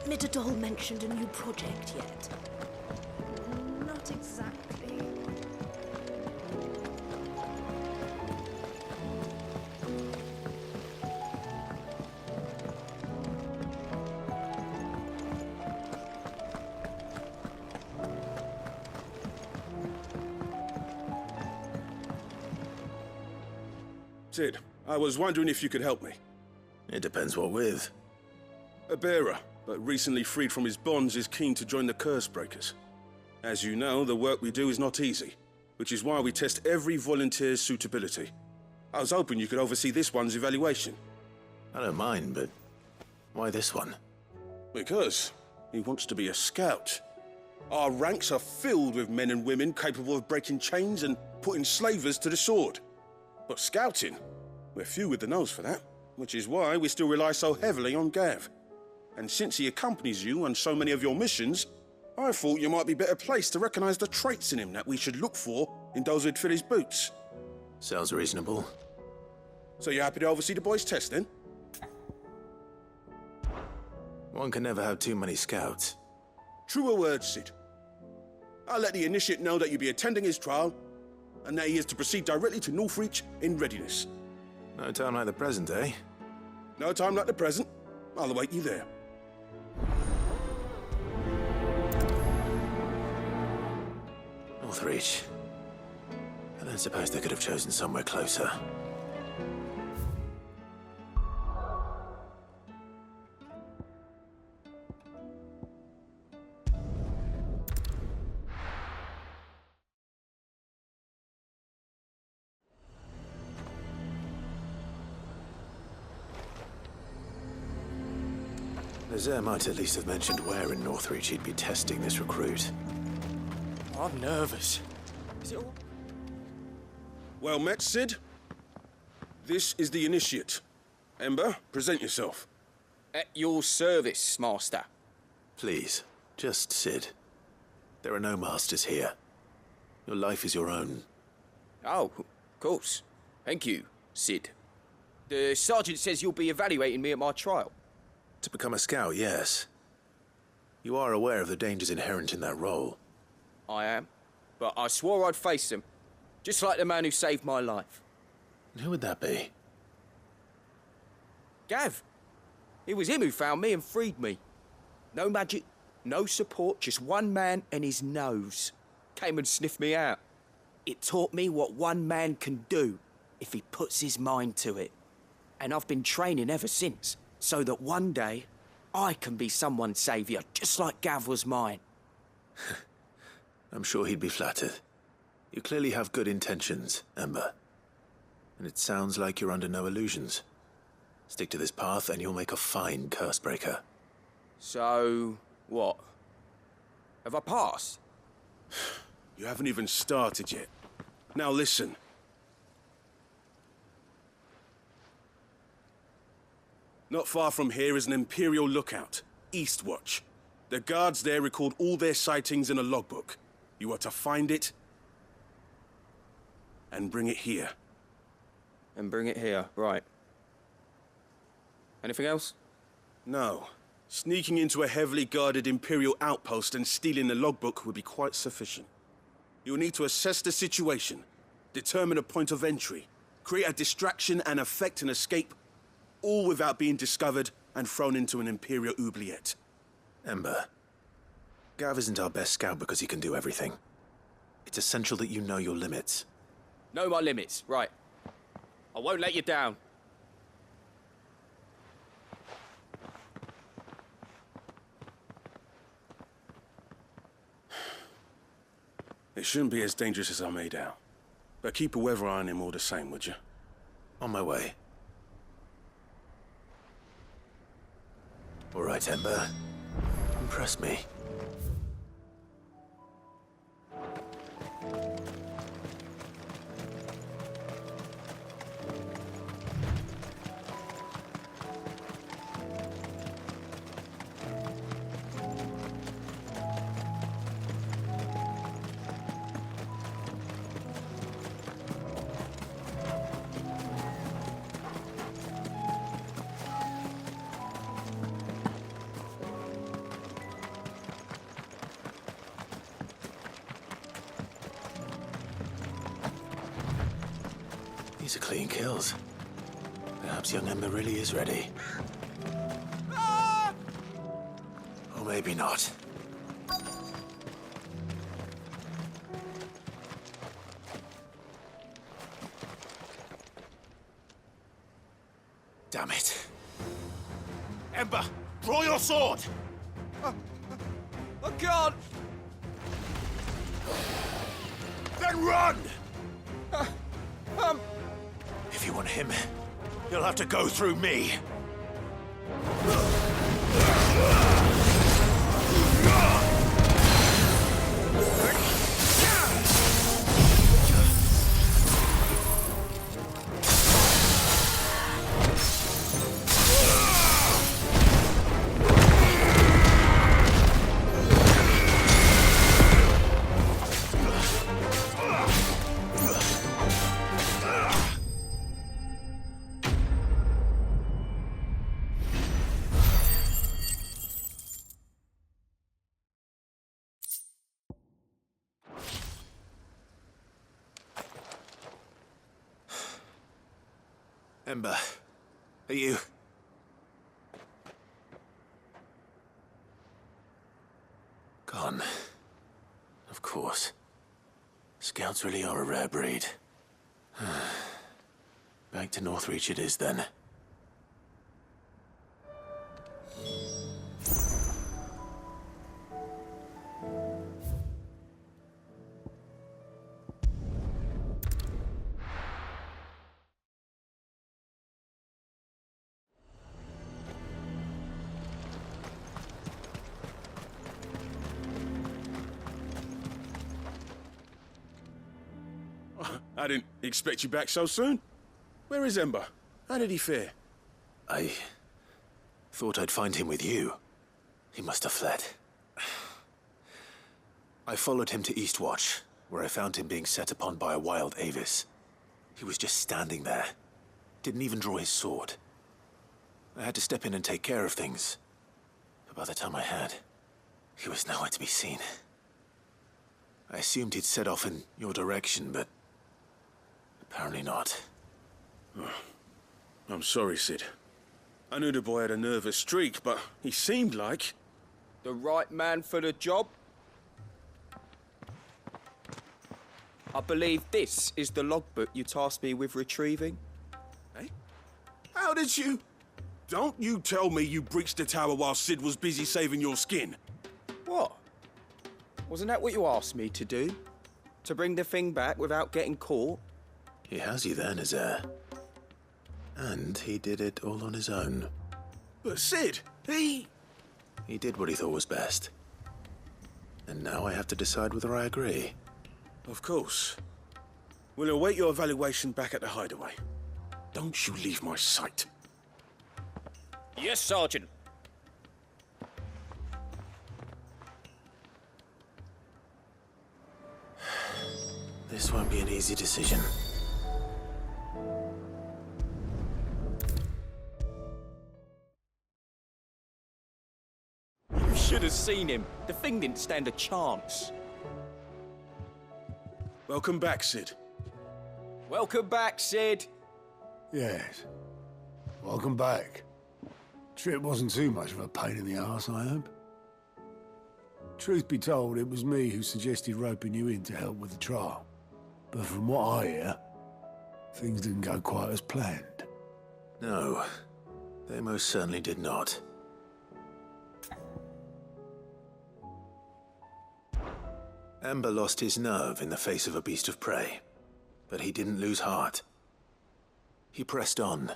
Admit at all mentioned a new project yet? Not exactly. Sid, I was wondering if you could help me. It depends what with. A bearer, but recently freed from his bonds, is keen to join the Curse Breakers. As you know, the work we do is not easy, which is why we test every volunteer's suitability. I was hoping you could oversee this one's evaluation. I don't mind, but why this one? Because he wants to be a scout. Our ranks are filled with men and women capable of breaking chains and putting slavers to the sword. But scouting, we're few with the nose for that, which is why we still rely so heavily on Gav. And since he accompanies you on so many of your missions, I thought you might be better placed to recognize the traits in him that we should look for in those who'd fill his boots. Sounds reasonable. So you're happy to oversee the boys' test, then? One can never have too many scouts. Truer words, Sid. I'll let the initiate know that you'll be attending his trial, and that he is to proceed directly to Northreach in readiness. No time like the present, eh? No time like the present. I'll await you there. Northreach. I don't suppose they could have chosen somewhere closer. Lazare might at least have mentioned where in Northreach he'd be testing this recruit. I'm nervous. Is it all... Well met, Sid. This is the initiate. Ember, present yourself. At your service, Master. Please, just Sid. There are no masters here. Your life is your own. Oh, of course. Thank you, Sid. The sergeant says you'll be evaluating me at my trial. To become a scout, yes. You are aware of the dangers inherent in that role. I am. But I swore I'd face them. Just like the man who saved my life. And who would that be? Gav. It was him who found me and freed me. No magic, no support, just one man and his nose. Came and sniffed me out. It taught me what one man can do if he puts his mind to it. And I've been training ever since, so that one day I can be someone's saviour, just like Gav was mine. I'm sure he'd be flattered. You clearly have good intentions, Ember. And it sounds like you're under no illusions. Stick to this path and you'll make a fine curse breaker. So, what? Have I passed? You haven't even started yet. Now listen. Not far from here is an Imperial lookout, Eastwatch. The guards there record all their sightings in a logbook. You are to find it and bring it here. And bring it here, right. Anything else? No. Sneaking into a heavily guarded Imperial outpost and stealing the logbook would be quite sufficient. You'll need to assess the situation, determine a point of entry, create a distraction and effect an escape, all without being discovered and thrown into an Imperial oubliette. Ember, Gav isn't our best scout because he can do everything. It's essential that you know your limits. Know my limits, right. I won't let you down. It shouldn't be as dangerous as I made out. But keep a weather eye on him all the same, would you? On my way. All right, Ember. Impress me. These are clean kills. Perhaps young Ember really is ready. Or maybe not. Damn it. Ember, draw your sword! I can't! Then run! If you want him, you'll have to go through me. Ember, are you... gone? Of course. Scouts really are a rare breed. Back to Northreach it is, then. I didn't expect you back so soon. Where is Ember? How did he fare? I thought I'd find him with you. He must have fled. I followed him to Eastwatch, where I found him being set upon by a wild Avis. He was just standing there. Didn't even draw his sword. I had to step in and take care of things. But by the time I had, he was nowhere to be seen. I assumed he'd set off in your direction, but apparently not. I'm sorry, Sid. I knew the boy had a nervous streak, but he seemed like... The right man for the job? I believe this is the logbook you tasked me with retrieving. Eh? How did you... Don't you tell me you breached the tower while Sid was busy saving your skin. What? Wasn't that what you asked me to do? To bring the thing back without getting caught? He has you then, his heir. And he did it all on his own. But Sid, he did what he thought was best. And now I have to decide whether I agree. Of course. We'll await your evaluation back at the hideaway. Don't you leave my sight. Yes, Sergeant. This won't be an easy decision. You should have seen him. The thing didn't stand a chance. Welcome back, Sid. Welcome back, Sid. Yes. Welcome back. Trip wasn't too much of a pain in the arse, I hope. Truth be told, it was me who suggested roping you in to help with the trial. But from what I hear, things didn't go quite as planned. No, they most certainly did not. Ember lost his nerve in the face of a beast of prey, but he didn't lose heart. He pressed on,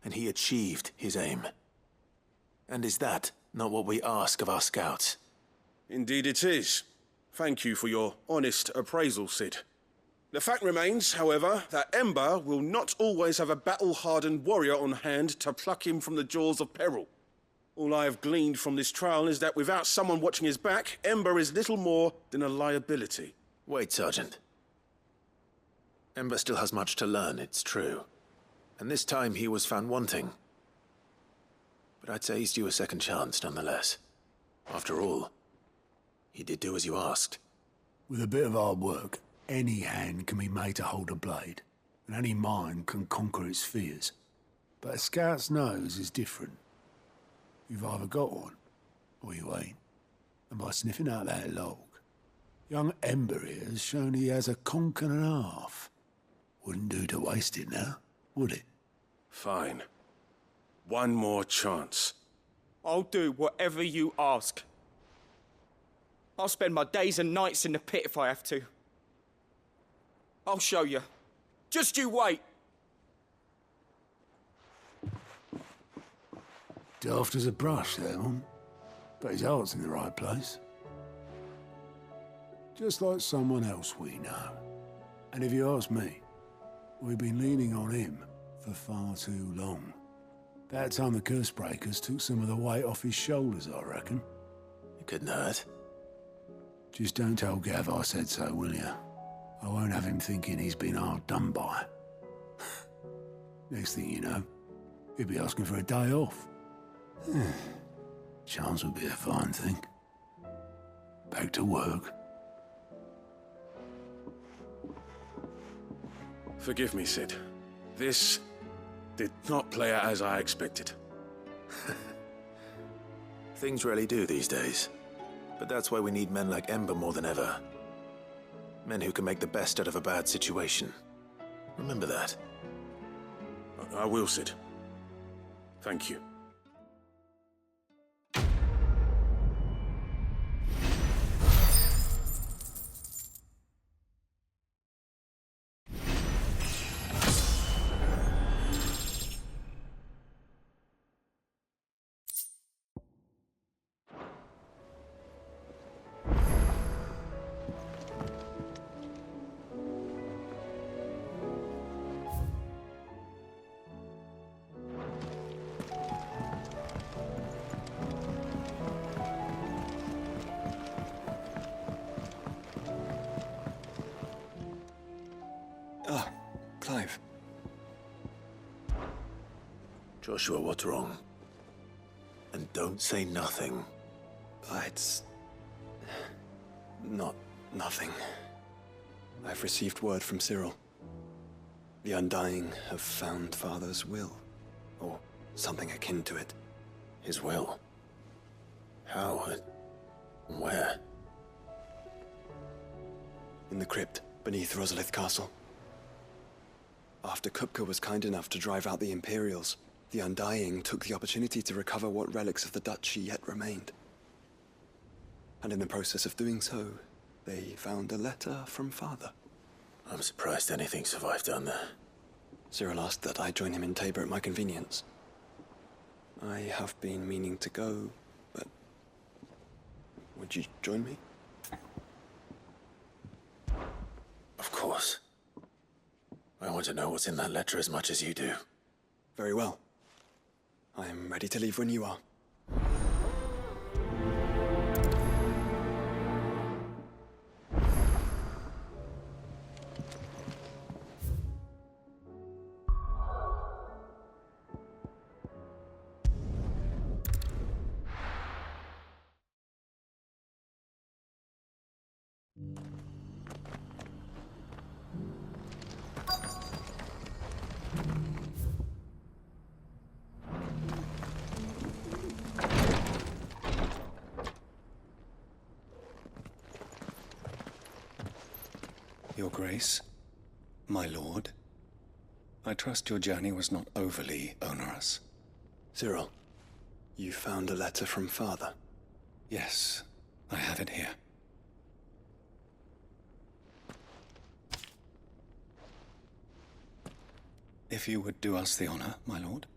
and he achieved his aim. And is that not what we ask of our scouts? Indeed it is. Thank you for your honest appraisal, Sid. The fact remains, however, that Ember will not always have a battle-hardened warrior on hand to pluck him from the jaws of peril. All I have gleaned from this trial is that without someone watching his back, Ember is little more than a liability. Wait, Sergeant. Ember still has much to learn, it's true. And this time he was found wanting. But I'd say he's due a second chance, nonetheless. After all, he did do as you asked. With a bit of hard work, any hand can be made to hold a blade. and any mind can conquer its fears. But a scout's nose is different. You've either got one, or you ain't. And by sniffing out that log, young Ember here has shown he has a conch and a half. Wouldn't do to waste it now, would it? Fine. One more chance. I'll do whatever you ask. I'll spend my days and nights in the pit if I have to. I'll show you. Just you wait. Daft as a brush, that one. But his heart's in the right place. Just like someone else we know. And if you ask me, we've been leaning on him for far too long. That time the curse breakers took some of the weight off his shoulders, I reckon. It couldn't hurt. Just don't tell Gav I said so, will you? I won't have him thinking he's been hard done by. Next thing you know, he'll be asking for a day off. Chance would be a fine thing. Back to work. Forgive me, Sid. This did not play out as I expected. Things rarely do these days. But that's why we need men like Ember more than ever. Men who can make the best out of a bad situation. Remember that. I will, Sid. Thank you. Clive. Joshua, what's wrong? And don't say nothing. It's... not nothing. I've received word from Cyril. The Undying have found Father's will, or something akin to it. His will? How and where? In the crypt beneath Rosalith Castle. After Kupka was kind enough to drive out the Imperials, the Undying took the opportunity to recover what relics of the Duchy yet remained. And in the process of doing so, they found a letter from Father. I'm surprised anything survived down there. Cyril asked that I join him in Tabor at my convenience. I have been meaning to go, but... would you join me? Of course. I want to know what's in that letter as much as you do. Very well. I am ready to leave when you are. Your Grace, my lord, I trust your journey was not overly onerous. Cyril, you found a letter from Father. Yes, I have it here. If you would do us the honor, my lord.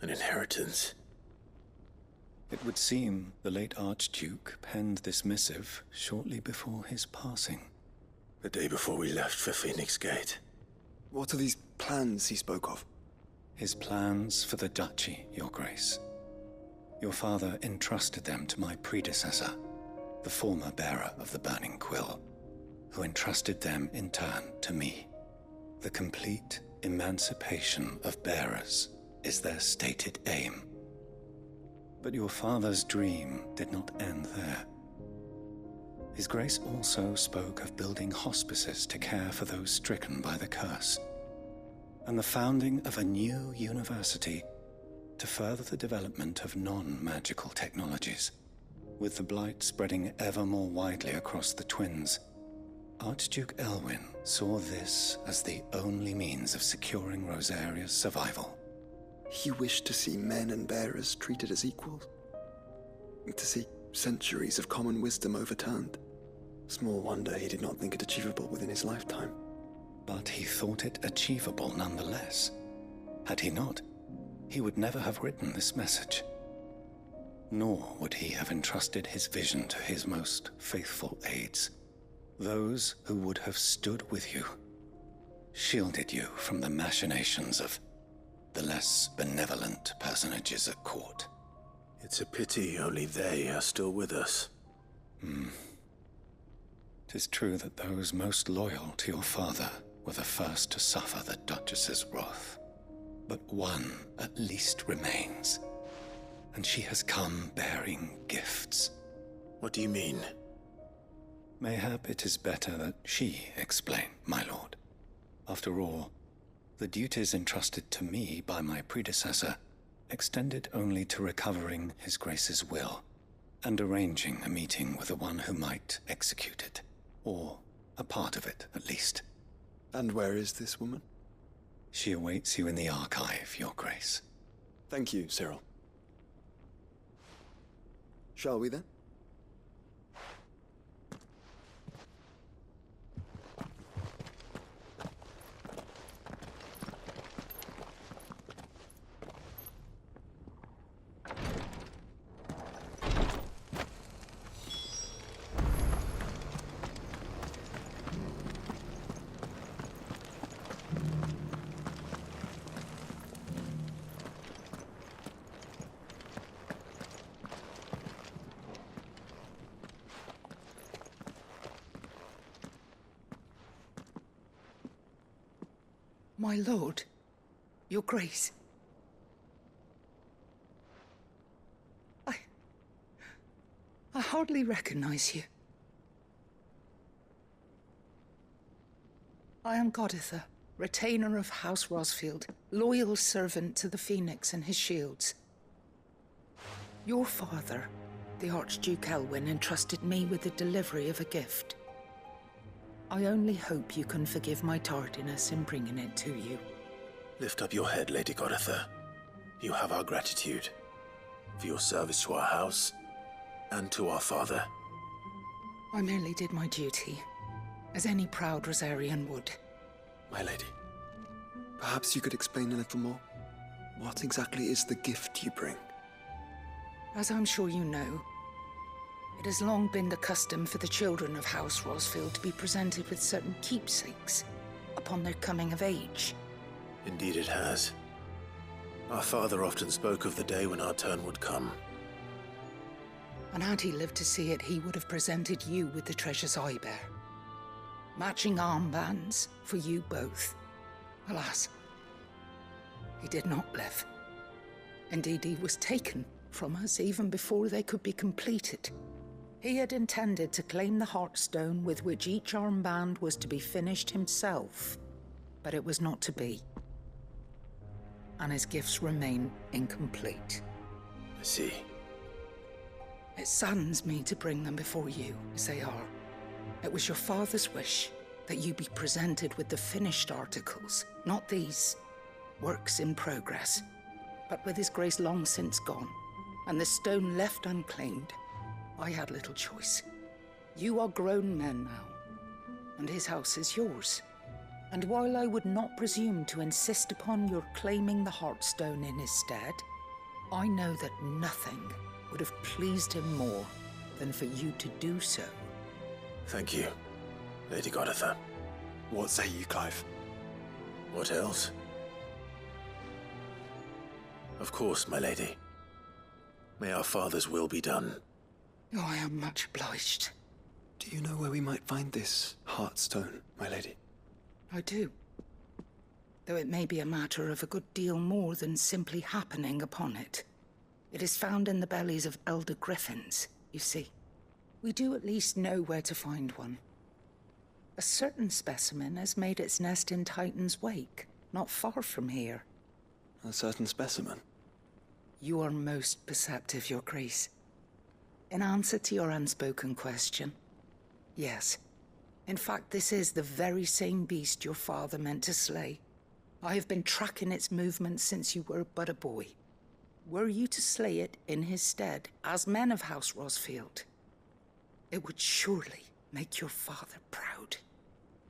An inheritance. It would seem the late Archduke penned this missive shortly before his passing. The day before we left for Phoenix Gate. What are these plans he spoke of? His plans for the Duchy, Your Grace. Your father entrusted them to my predecessor, the former bearer of the Burning Quill, who entrusted them in turn to me. The complete emancipation of bearers is their stated aim. But your father's dream did not end there. His Grace also spoke of building hospices to care for those stricken by the curse, and the founding of a new university to further the development of non-magical technologies. With the blight spreading ever more widely across the Twins, Archduke Elwyn saw this as the only means of securing Rosaria's survival. He wished to see men and bearers treated as equals. To see centuries of common wisdom overturned. Small wonder he did not think it achievable within his lifetime. But he thought it achievable nonetheless. Had he not, he would never have written this message. Nor would he have entrusted his vision to his most faithful aides, those who would have stood with you, shielded you from the machinations of the less benevolent personages at court. It's a pity only they are still with us. 'Tis true that those most loyal to your father were the first to suffer the Duchess's wrath. But one at least remains, and she has come bearing gifts. What do you mean? Mayhap it is better that she explain, my lord. After all, the duties entrusted to me by my predecessor extended only to recovering His Grace's will and arranging a meeting with the one who might execute it, or a part of it at least. And where is this woman? She awaits you in the archive, Your Grace. Thank you, Cyril. Shall we then? My lord, Your Grace. I hardly recognize you. I am Goditha, retainer of House Rosfield, loyal servant to the Phoenix and his shields. Your father, the Archduke Elwyn, entrusted me with the delivery of a gift. I only hope you can forgive my tardiness in bringing it to you. Lift up your head, Lady Goditha. You have our gratitude for your service to our house and to our father. I merely did my duty, as any proud Rosarian would. My lady, perhaps you could explain a little more? What exactly is the gift you bring? As I'm sure you know, it has long been the custom for the children of House Rosfield to be presented with certain keepsakes upon their coming of age. Indeed it has. Our father often spoke of the day when our turn would come. And had he lived to see it, he would have presented you with the treasures I bear. Matching armbands for you both. Alas, he did not live. Indeed, he was taken from us even before they could be completed. He had intended to claim the Heartstone with which each armband was to be finished himself, but it was not to be. And his gifts remain incomplete. I see. It saddens me to bring them before you, as they are. It was your father's wish that you be presented with the finished articles, not these works in progress. But with His Grace long since gone, and the stone left unclaimed, I had little choice. You are grown men now, and his house is yours. And while I would not presume to insist upon your claiming the Heartstone in his stead, I know that nothing would have pleased him more than for you to do so. Thank you, Lady Goditha. What say you, Clive? What else? Of course, my lady. May our father's will be done. Oh, I am much obliged. Do you know where we might find this Heartstone, my lady? I do. Though it may be a matter of a good deal more than simply happening upon it. It is found in the bellies of elder griffins, you see. We do at least know where to find one. A certain specimen has made its nest in Titan's Wake, not far from here. A certain specimen? You are most perceptive, Your Grace. In answer to your unspoken question, yes. In fact, this is the very same beast your father meant to slay. I have been tracking its movements since you were but a boy. Were you to slay it in his stead, as men of House Rosfield, it would surely make your father proud.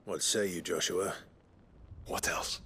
What say you, Joshua? What else?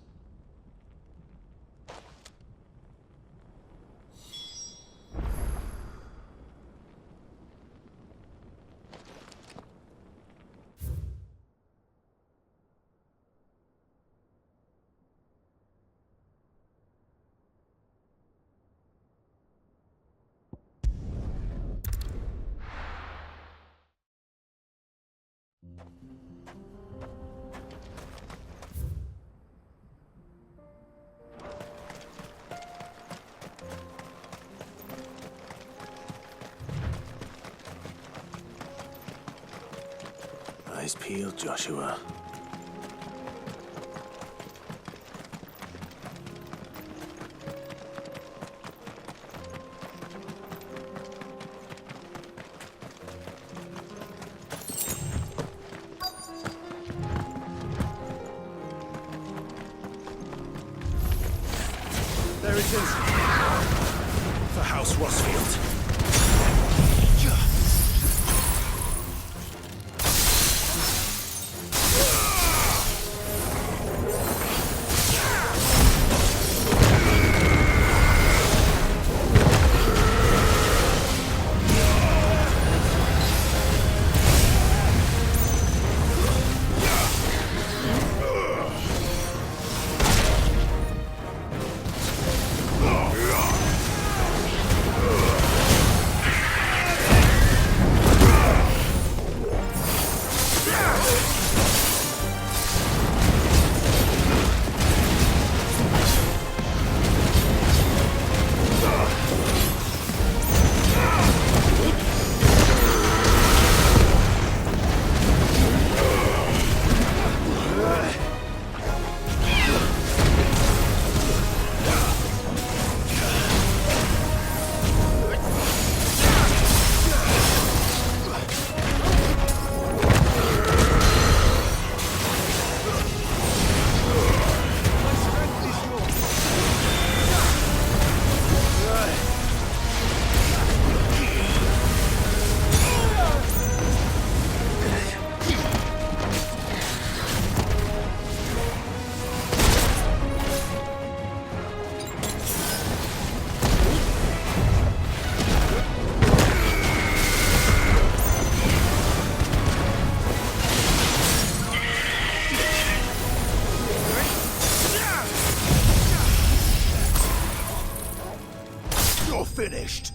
Eyes peeled, Joshua. There it is! For House Rosfield. Finished.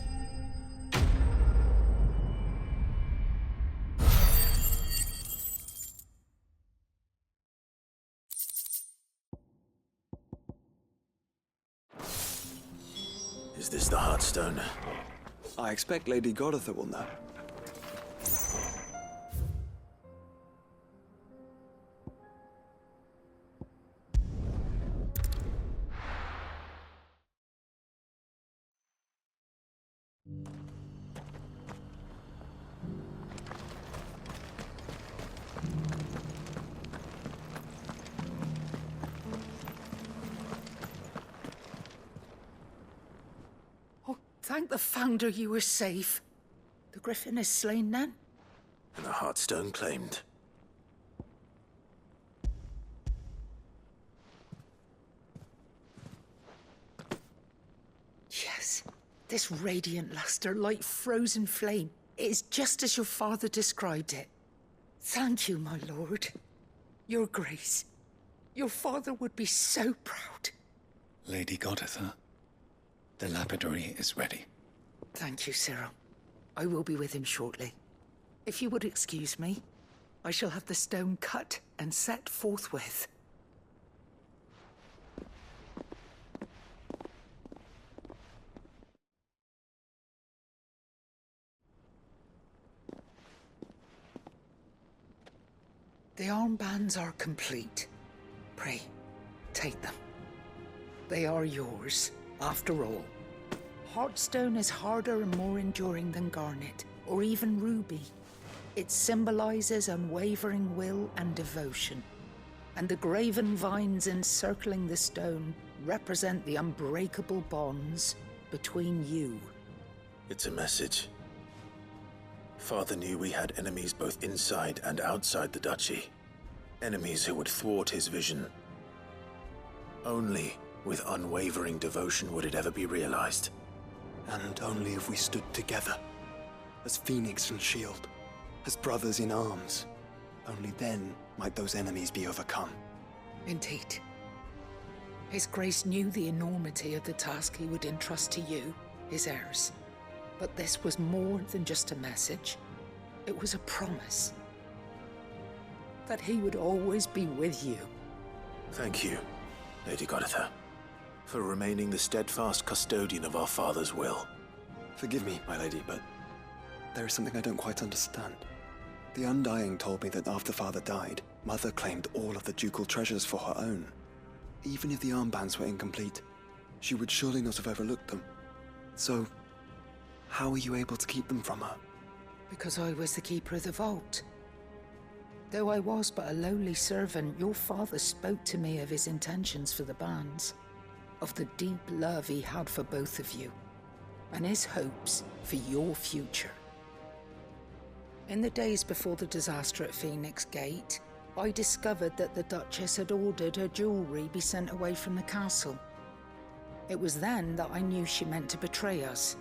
Is this the Heartstone? I expect Lady Goditha will know. Thank the Founder you were safe. The Griffin is slain then? And the Heartstone claimed. Yes. This radiant luster, like frozen flame. It is just as your father described it. Thank you, my lord. Your Grace. Your father would be so proud. Lady Goditha, the lapidary is ready. Thank you, Cyril. I will be with him shortly. If you would excuse me, I shall have the stone cut and set forthwith. The armbands are complete. Pray, take them. They are yours, after all. Heartstone is harder and more enduring than garnet, or even ruby. It symbolizes unwavering will and devotion. And the graven vines encircling the stone represent the unbreakable bonds between you. It's a message. Father knew we had enemies both inside and outside the duchy. Enemies who would thwart his vision. Only with unwavering devotion would it ever be realized. And only if we stood together, as Phoenix and Shield, as brothers in arms. Only then might those enemies be overcome. Indeed. His Grace knew the enormity of the task he would entrust to you, his heirs. But this was more than just a message. It was a promise. That he would always be with you. Thank you, Lady Goditha, for remaining the steadfast custodian of our father's will. Forgive me, my lady, but there is something I don't quite understand. The Undying told me that after Father died, Mother claimed all of the ducal treasures for her own. Even if the armbands were incomplete, she would surely not have overlooked them. So, how were you able to keep them from her? Because I was the keeper of the vault. Though I was but a lowly servant, your father spoke to me of his intentions for the bands, of the deep love he had for both of you, and his hopes for your future. In the days before the disaster at Phoenix Gate, I discovered that the Duchess had ordered her jewelry be sent away from the castle. It was then that I knew she meant to betray us.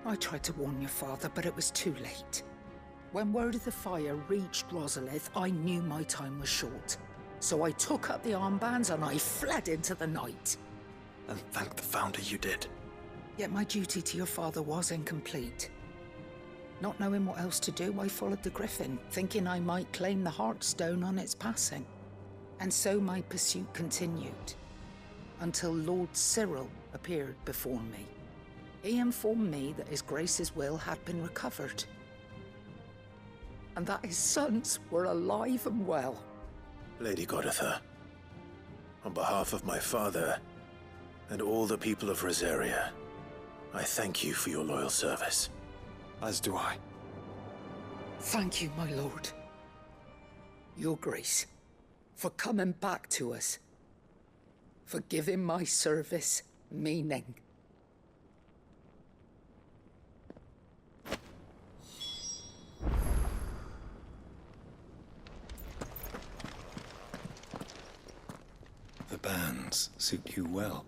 I tried to warn your father, but it was too late. When word of the fire reached Rosalith, I knew my time was short. So I took up the armbands and I fled into the night. And thank the Founder you did. Yet my duty to your father was incomplete. Not knowing what else to do, I followed the Griffin, thinking I might claim the Heartstone on its passing. And so my pursuit continued, until Lord Cyril appeared before me. He informed me that His Grace's will had been recovered, and that his sons were alive and well. Lady Goditha, on behalf of my father and all the people of Rosaria, I thank you for your loyal service. As do I. Thank you, my lord. Your Grace, for coming back to us, for giving my service meaning. The bands suit you well.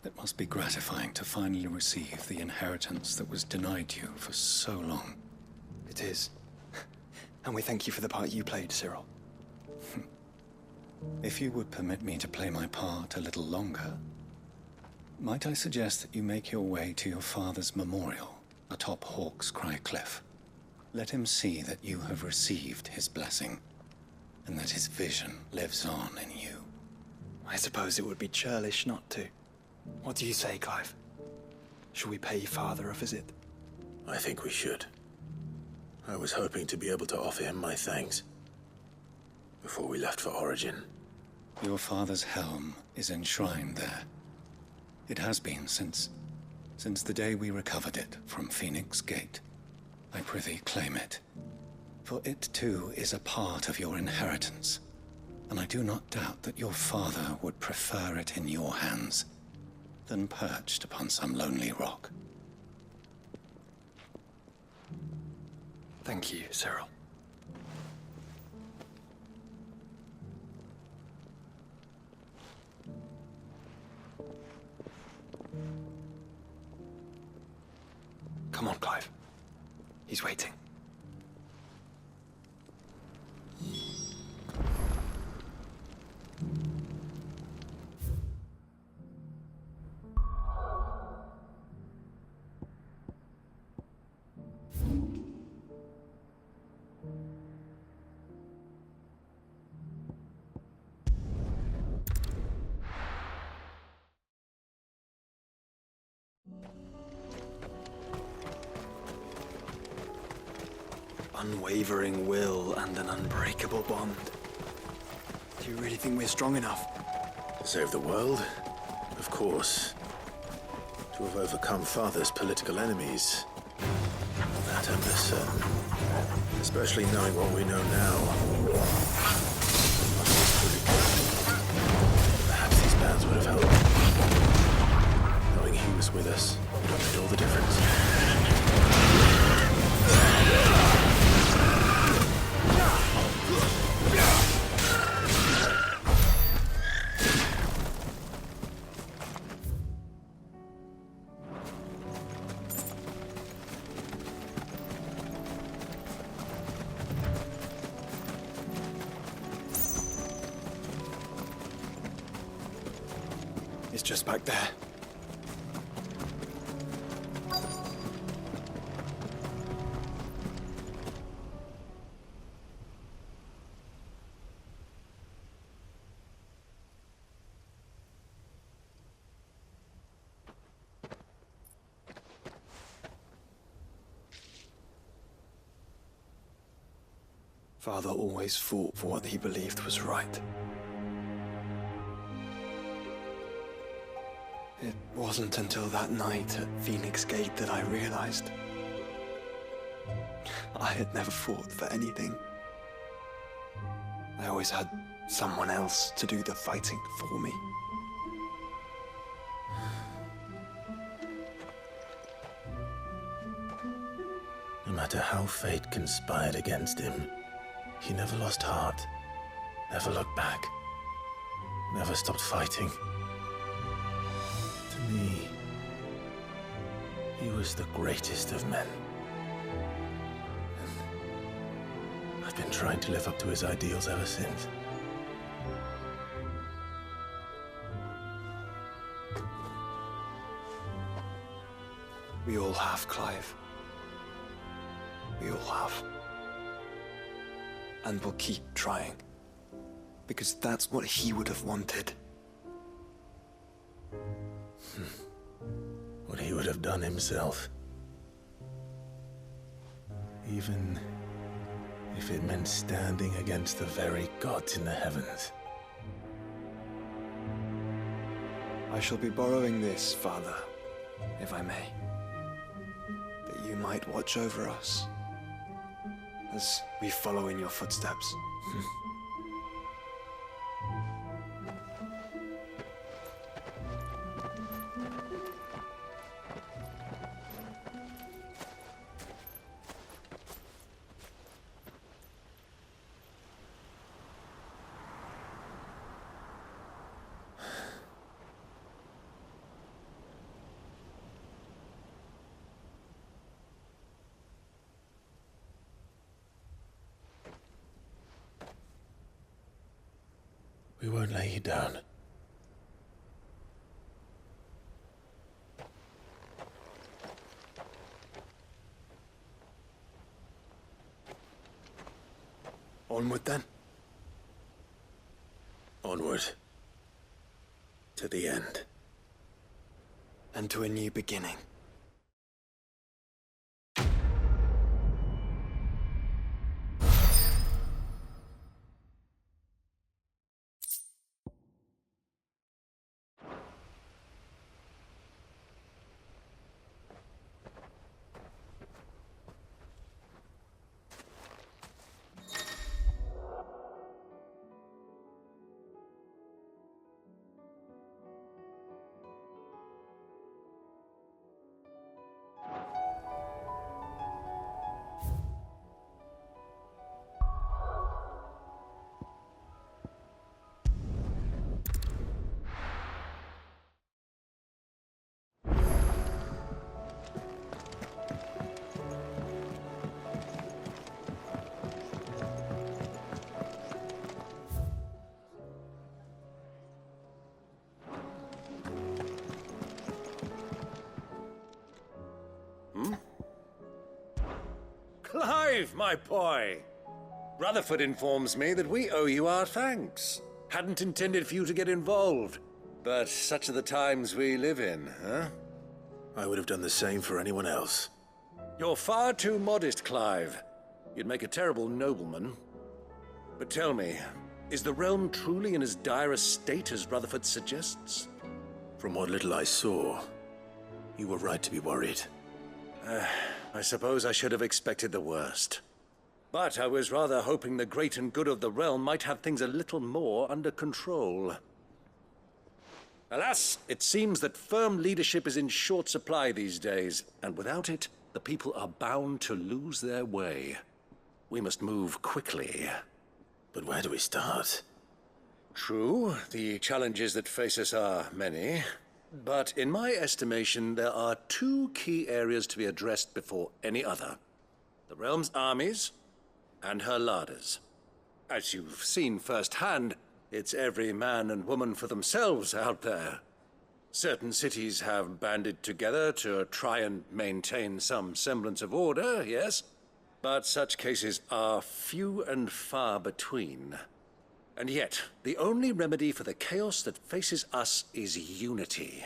It must be gratifying to finally receive the inheritance that was denied you for so long. It is. And we thank you for the part you played, Cyril. If you would permit me to play my part a little longer, might I suggest that you make your way to your father's memorial atop Hawk's Cry Cliff? Let him see that you have received his blessing, and that his vision lives on in you. I suppose it would be churlish not to. What do you say, Clive? Should we pay Father a visit? I think we should. I was hoping to be able to offer him my thanks before we left for Origin. Your father's helm is enshrined there. It has been since the day we recovered it from Phoenix Gate. I prithee claim it, for it too is a part of your inheritance, and I do not doubt that your father would prefer it in your hands than perched upon some lonely rock. Thank you, Cyril. Come on, Clive. He's waiting. unwavering will and an unbreakable bond. Do you really think we're strong enough? To save the world? Of course. To have overcome Father's political enemies? That I'm less certain. Especially knowing what we know now. Perhaps these bands would have helped. Knowing he was with us would have made all the difference. It's just back there. Father always fought for what he believed was right. It wasn't until that night at Phoenix Gate that I realized I had never fought for anything. I always had someone else to do the fighting for me. No matter how fate conspired against him, he never lost heart, never looked back, never stopped fighting. To me, he was the greatest of men. And I've been trying to live up to his ideals ever since. We all have, Clive. We all have. And we'll keep trying. Because that's what he would have wanted. What he would have done himself. Even if it meant standing against the very gods in the heavens. I shall be borrowing this, Father, if I may. That you might watch over us as we follow in your footsteps. We won't lay you down. Onward then. Onward. To the end. And to a new beginning. Clive, my boy! Rutherford informs me that we owe you our thanks. Hadn't intended for you to get involved, but such are the times we live in, huh? I would have done the same for anyone else. You're far too modest, Clive. You'd make a terrible nobleman. But tell me, is the realm truly in as dire a state as Rutherford suggests? From what little I saw, you were right to be worried. I suppose I should have expected the worst. But I was rather hoping the great and good of the realm might have things a little more under control. Alas, it seems that firm leadership is in short supply these days, and without it, the people are bound to lose their way. We must move quickly. But where do we start? True, the challenges that face us are many. But in my estimation, there are two key areas to be addressed before any other. The realm's armies and her larders. As you've seen firsthand, it's every man and woman for themselves out there. Certain cities have banded together to try and maintain some semblance of order, yes? But such cases are few and far between. And yet, the only remedy for the chaos that faces us is unity.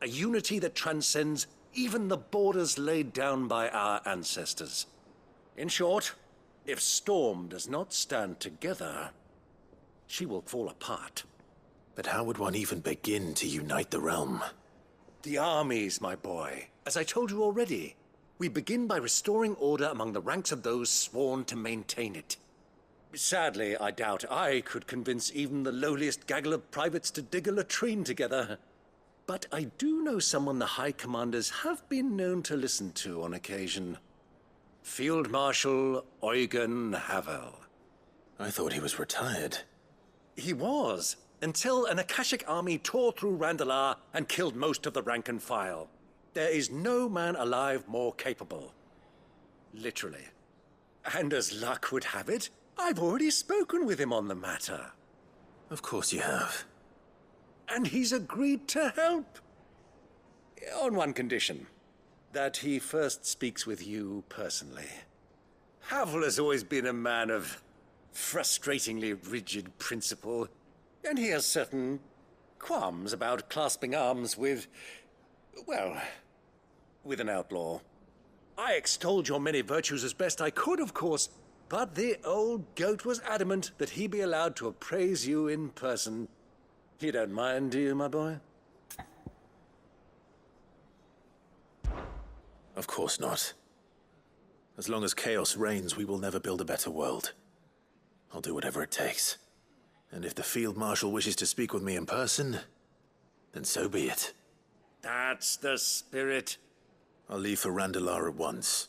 A unity that transcends even the borders laid down by our ancestors. In short, if Storm does not stand together, she will fall apart. But how would one even begin to unite the realm? The armies, my boy. As I told you already, we begin by restoring order among the ranks of those sworn to maintain it. Sadly, I doubt I could convince even the lowliest gaggle of privates to dig a latrine together. But I do know someone the High Commanders have been known to listen to on occasion. Field Marshal Eugen Havel. I thought he was retired. He was, until an Akashic army tore through Randalar and killed most of the rank and file. There is no man alive more capable. Literally. And as luck would have it, I've already spoken with him on the matter. Of course you have. And he's agreed to help. On one condition. That he first speaks with you personally. Havel has always been a man of frustratingly rigid principle, and he has certain qualms about clasping arms with, well, with an outlaw. I extolled your many virtues as best I could, of course, but the old goat was adamant that he be allowed to appraise you in person. You don't mind, do you, my boy? Of course not. As long as chaos reigns, we will never build a better world. I'll do whatever it takes. And if the Field Marshal wishes to speak with me in person, then so be it. That's the spirit. I'll leave for Randalar at once.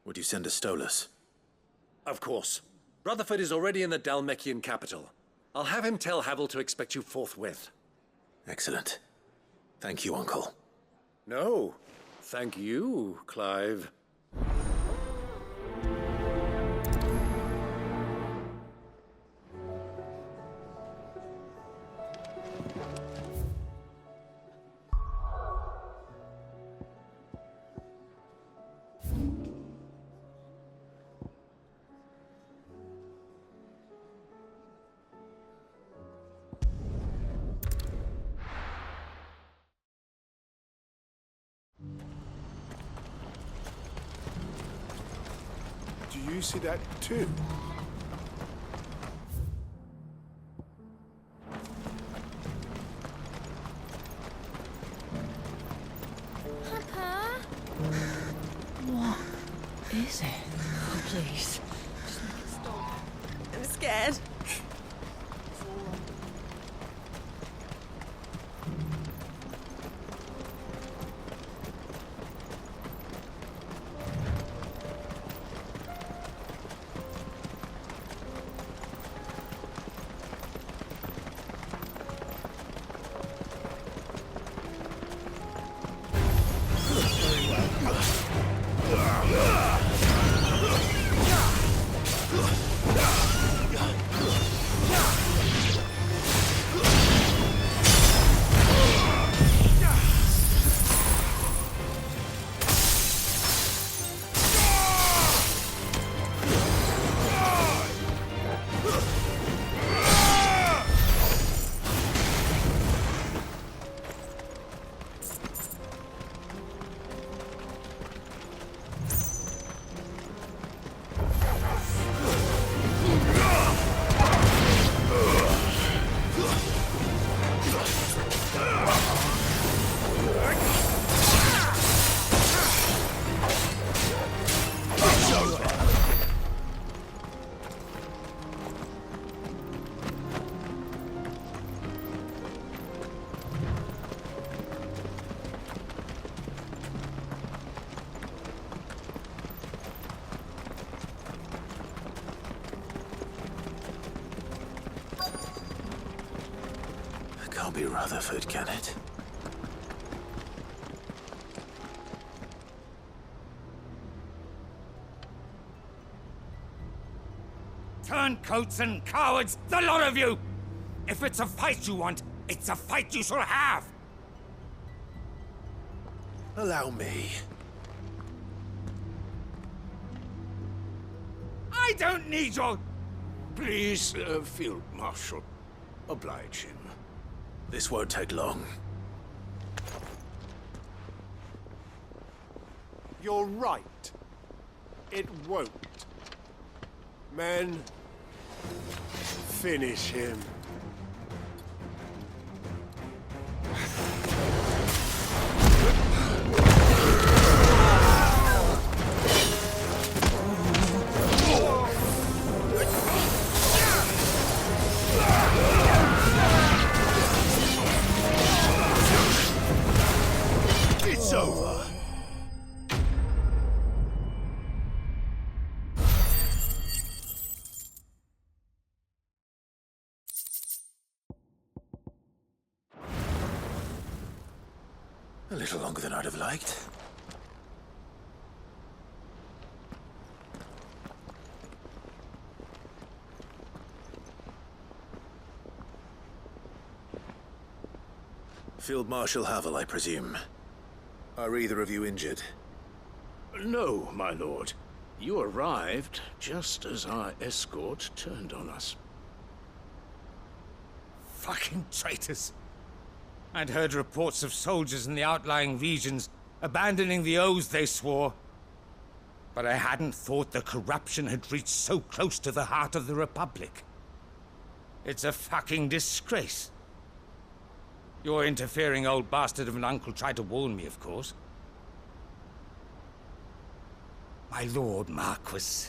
Would you send a Stolas? Of course. Rutherford is already in the Dalmekian capital. I'll have him tell Havel to expect you forthwith. Excellent. Thank you, Uncle. No, thank you, Clive. Do you see that too? Papa? What is it? Oh, please. Just make it stop. I'm scared. be Rutherford, can it? Turncoats and cowards, the lot of you! If it's a fight you want, it's a fight you shall have! Allow me. I don't need your... Please, Field Marshal, oblige him. This won't take long. You're right. It won't. Men, finish him. It's over. A little longer than I'd have liked. Field Marshal Havel, I presume. Are either of you injured? No, my lord. You arrived just as our escort turned on us. Fucking traitors. I'd heard reports of soldiers in the outlying regions abandoning the oaths they swore. But I hadn't thought the corruption had reached so close to the heart of the Republic. It's a fucking disgrace. Your interfering old bastard of an uncle tried to warn me, of course. My lord Marquis.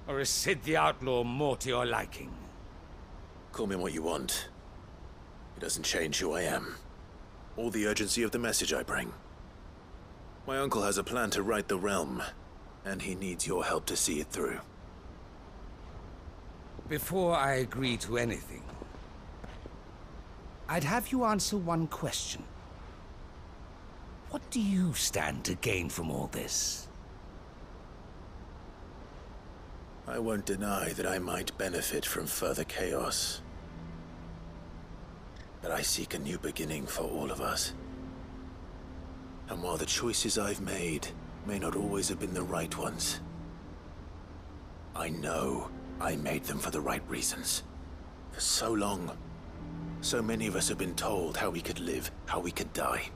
Or is Sid the Outlaw more to your liking? Call me what you want. It doesn't change who I am, or the urgency of the message I bring. My uncle has a plan to right the realm, and he needs your help to see it through. Before I agree to anything, I'd have you answer one question. What do you stand to gain from all this? I won't deny that I might benefit from further chaos. But I seek a new beginning for all of us. And while the choices I've made may not always have been the right ones, I know I made them for the right reasons. For so long, so many of us have been told how we could live, how we could die,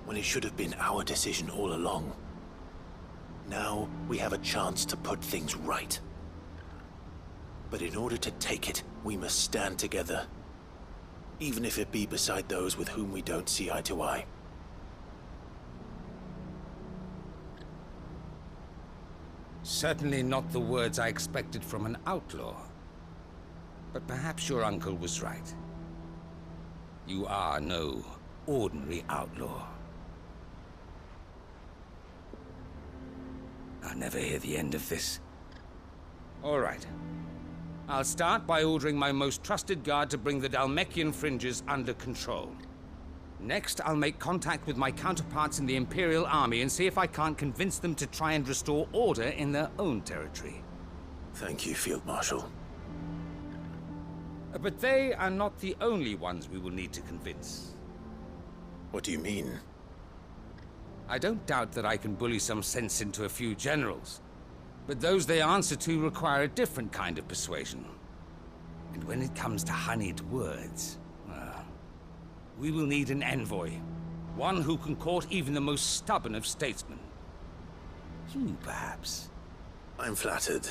when it should have been our decision all along. Now we have a chance to put things right. But in order to take it, we must stand together. Even if it be beside those with whom we don't see eye to eye. Certainly not the words I expected from an outlaw. But perhaps your uncle was right. You are no ordinary outlaw. I'll never hear the end of this. All right. I'll start by ordering my most trusted guard to bring the Dhalmekian fringes under control. Next, I'll make contact with my counterparts in the Imperial Army and see if I can't convince them to try and restore order in their own territory. Thank you, Field Marshal. But they are not the only ones we will need to convince. What do you mean? I don't doubt that I can bully some sense into a few generals. But those they answer to require a different kind of persuasion. And when it comes to honeyed words, well, we will need an envoy. One who can court even the most stubborn of statesmen. You, perhaps. I'm flattered.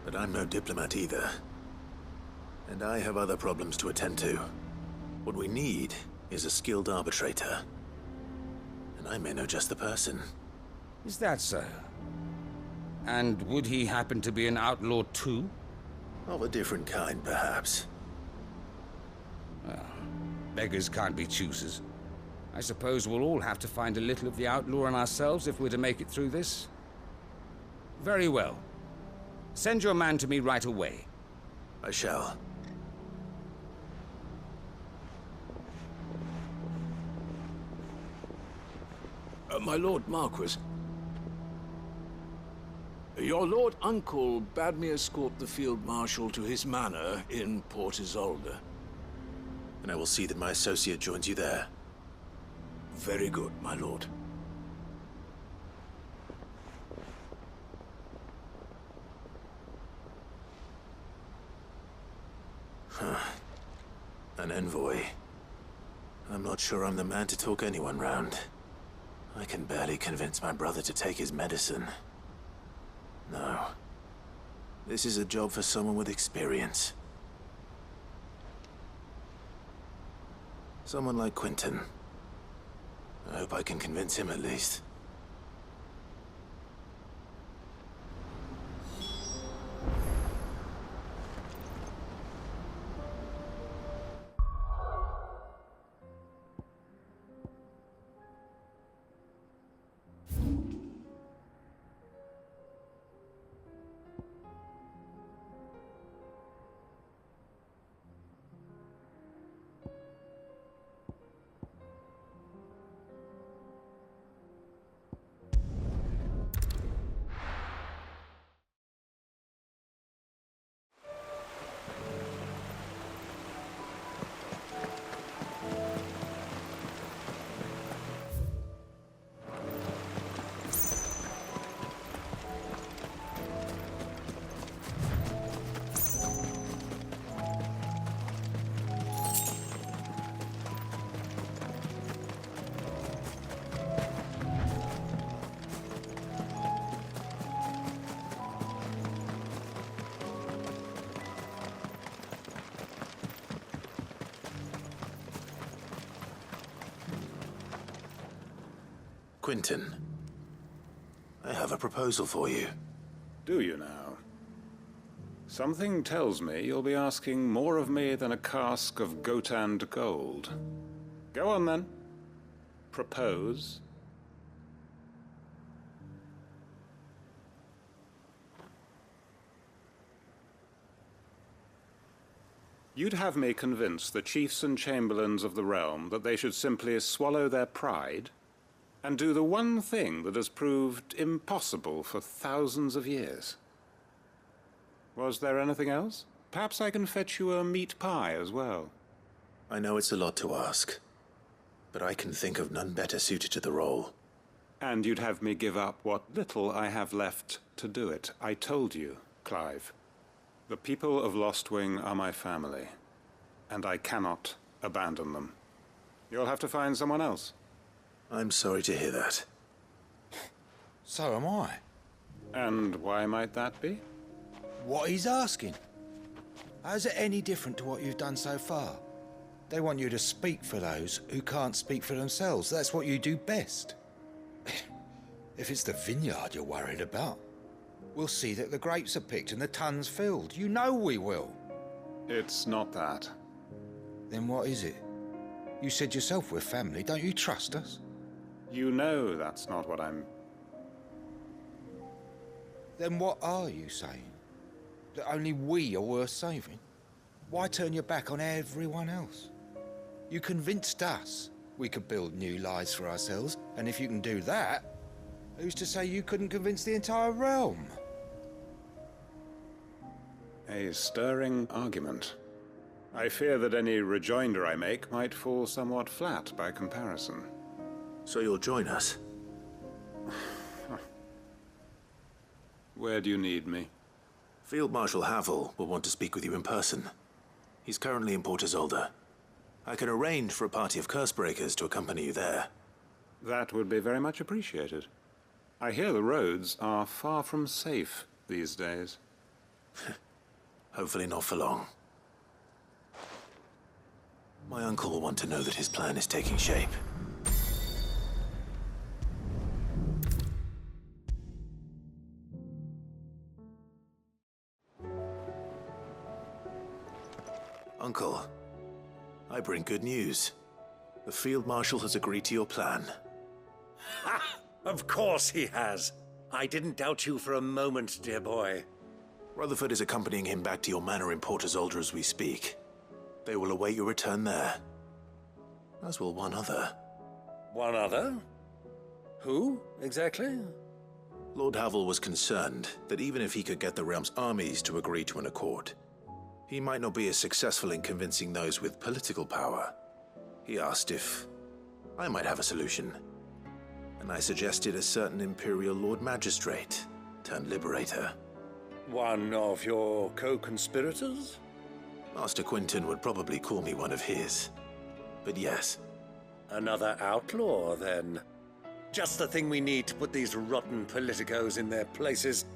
But I'm no diplomat either. And I have other problems to attend to. What we need is a skilled arbitrator. And I may know just the person. Is that so? And would he happen to be an outlaw too? Of a different kind, perhaps. Well, beggars can't be choosers. I suppose we'll all have to find a little of the outlaw in ourselves if we're to make it through this. Very well. Send your man to me right away. I shall. My Lord Marquis. Your Lord Uncle bade me escort the Field Marshal to his manor in Port Isolde. And I will see that my associate joins you there. Very good, my lord. An envoy. I'm not sure I'm the man to talk anyone round. I can barely convince my brother to take his medicine. No. This is a job for someone with experience. Someone like Quentin. I hope I can convince him at least. Quentin, I have a proposal for you. Do you now? Something tells me you'll be asking more of me than a cask of Gotand gold. Go on then. Propose. You'd have me convince the chiefs and chamberlains of the realm that they should simply swallow their pride and do the one thing that has proved impossible for thousands of years. Was there anything else? Perhaps I can fetch you a meat pie as well. I know it's a lot to ask, but I can think of none better suited to the role. And you'd have me give up what little I have left to do it. I told you, Clive. The people of Lostwing are my family, and I cannot abandon them. You'll have to find someone else. I'm sorry to hear that. So am I. And why might that be? What he's asking. How's it any different to what you've done so far? They want you to speak for those who can't speak for themselves. That's what you do best. If it's the vineyard you're worried about, we'll see that the grapes are picked and the tons filled. You know we will. It's not that. Then what is it? You said yourself we're family. Don't you trust us? You know that's not what I'm... Then what are you saying? That only we are worth saving? Why turn your back on everyone else? You convinced us we could build new lives for ourselves, and if you can do that, who's to say you couldn't convince the entire realm? A stirring argument. I fear that any rejoinder I make might fall somewhat flat by comparison. So you'll join us? Where do you need me? Field Marshal Havel will want to speak with you in person. He's currently in Port Isolde. I can arrange for a party of Cursebreakers to accompany you there. That would be very much appreciated. I hear the roads are far from safe these days. Hopefully not for long. My uncle will want to know that his plan is taking shape. Uncle, I bring good news. The Field Marshal has agreed to your plan. Ha! Of course he has. I didn't doubt you for a moment, dear boy. Rutherford is accompanying him back to your manor in Port Isolde as we speak. They will await your return there. As will one other. One other? Who, exactly? Lord Havel was concerned that even if he could get the realm's armies to agree to an accord, he might not be as successful in convincing those with political power. He asked if I might have a solution, and I suggested a certain Imperial Lord Magistrate turned Liberator. One of your co-conspirators? Master Quinton would probably call me one of his. But yes. Another outlaw, then. Just the thing we need to put these rotten politicos in their places.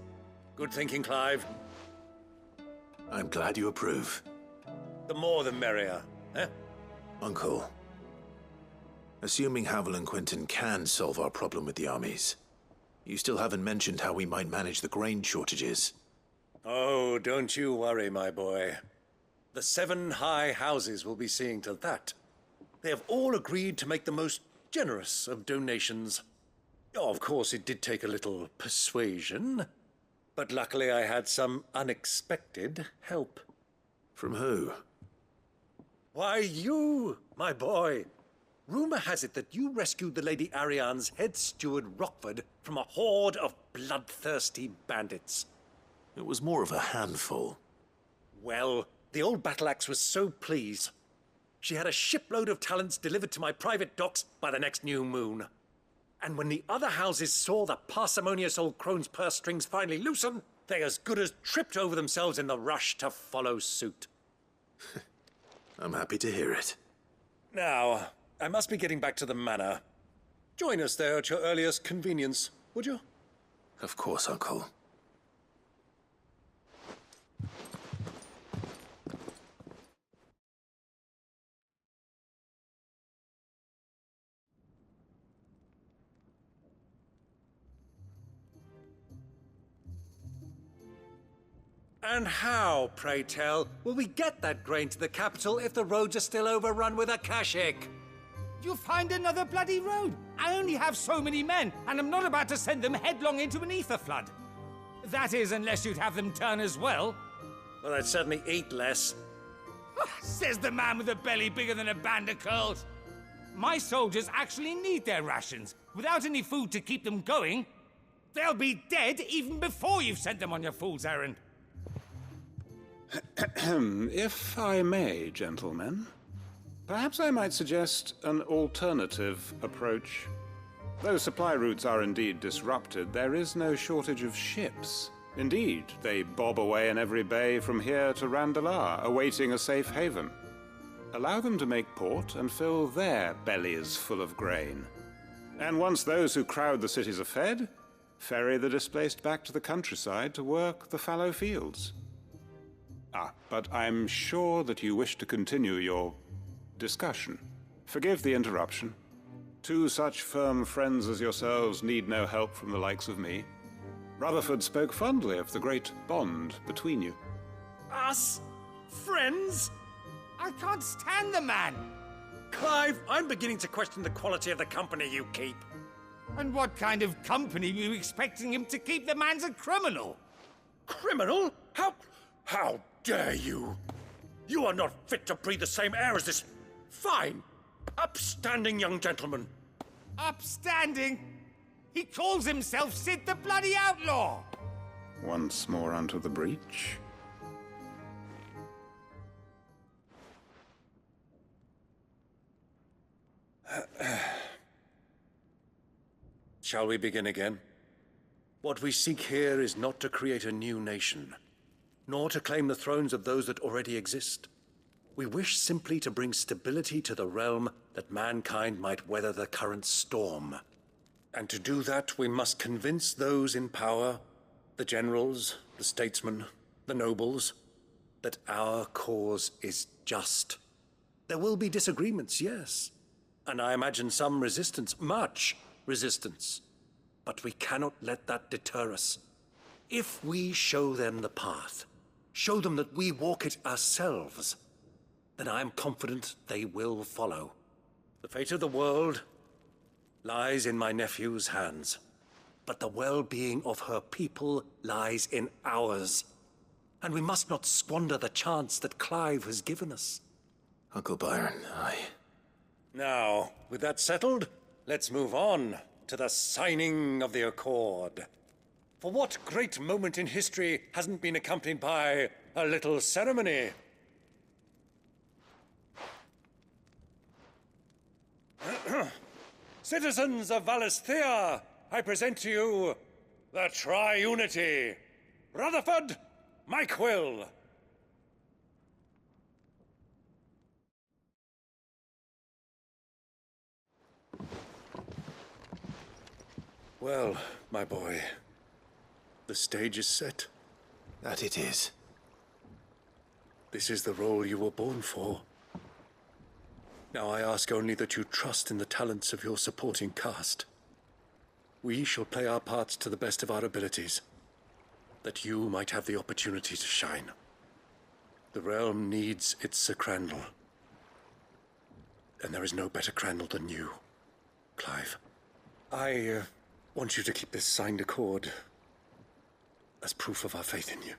Good thinking, Clive. I'm glad you approve. The more the merrier, eh? Uncle, assuming Havel and Quinton can solve our problem with the armies, you still haven't mentioned how we might manage the grain shortages. Oh, don't you worry, my boy. The 7 high houses will be seeing to that. They have all agreed to make the most generous of donations. Oh, of course, it did take a little persuasion, but luckily I had some unexpected help. From who? Why, you, my boy. Rumor has it that you rescued the Lady Ariane's head steward Rockford from a horde of bloodthirsty bandits. It was more of a handful. Well, the old battle axe was so pleased. She had a shipload of talents delivered to my private docks by the next new moon. And when the other houses saw the parsimonious old crone's purse strings finally loosen, they as good as tripped over themselves in the rush to follow suit. I'm happy to hear it. Now, I must be getting back to the manor. Join us there at your earliest convenience, would you? Of course, Uncle. And how, pray tell, will we get that grain to the capital if the roads are still overrun with akashic? You find another bloody road. I only have so many men, and I'm not about to send them headlong into an ether flood. That is, unless you'd have them turn as well. Well, I'd certainly eat less. Says the man with a belly bigger than a band of curls. My soldiers actually need their rations. Without any food to keep them going, they'll be dead even before you've sent them on your fool's errand. If I may, gentlemen, perhaps I might suggest an alternative approach. Though supply routes are indeed disrupted, there is no shortage of ships. Indeed, they bob away in every bay from here to Randalar, awaiting a safe haven. Allow them to make port and fill their bellies full of grain. And once those who crowd the cities are fed, ferry the displaced back to the countryside to work the fallow fields. But I'm sure that you wish to continue your discussion. Forgive the interruption. 2 such firm friends as yourselves need no help from the likes of me. Rutherford spoke fondly of the great bond between you. Us? Friends? I can't stand the man! Clive, I'm beginning to question the quality of the company you keep. And what kind of company were you expecting him to keep? The man's a criminal! Criminal? How dare you? You are not fit to breathe the same air as this fine, upstanding young gentleman. Upstanding? He calls himself Sid the Bloody Outlaw! Once more onto the breach. Shall we begin again? What we seek here is not to create a new nation, nor to claim the thrones of those that already exist. We wish simply to bring stability to the realm that mankind might weather the current storm. And to do that, we must convince those in power, the generals, the statesmen, the nobles, that our cause is just. There will be disagreements, yes, and I imagine some resistance, much resistance. But we cannot let that deter us. If we show them the path, show them that we walk it ourselves, then I am confident they will follow. The fate of the world lies in my nephew's hands, but the well-being of her people lies in ours. And we must not squander the chance that Clive has given us. Uncle Byron, Now, with that settled, let's move on to the signing of the Accord. For what great moment in history hasn't been accompanied by a little ceremony? Citizens of Valisthea, I present to you the Triunity. Rutherford, Mike Will. Well, my boy, the stage is set. That it is. This is the role you were born for. Now I ask only that you trust in the talents of your supporting cast. We shall play our parts to the best of our abilities, that you might have the opportunity to shine. The realm needs its Sir Crandall. And there is no better Crandall than you, Clive. I want you to keep this signed accord as proof of our faith in you.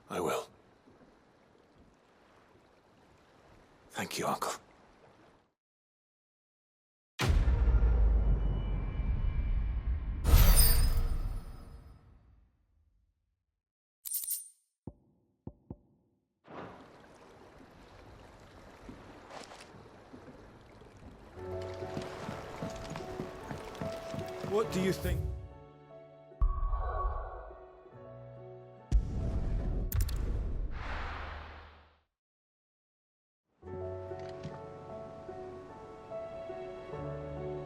I will. Thank you, Uncle. What do you think?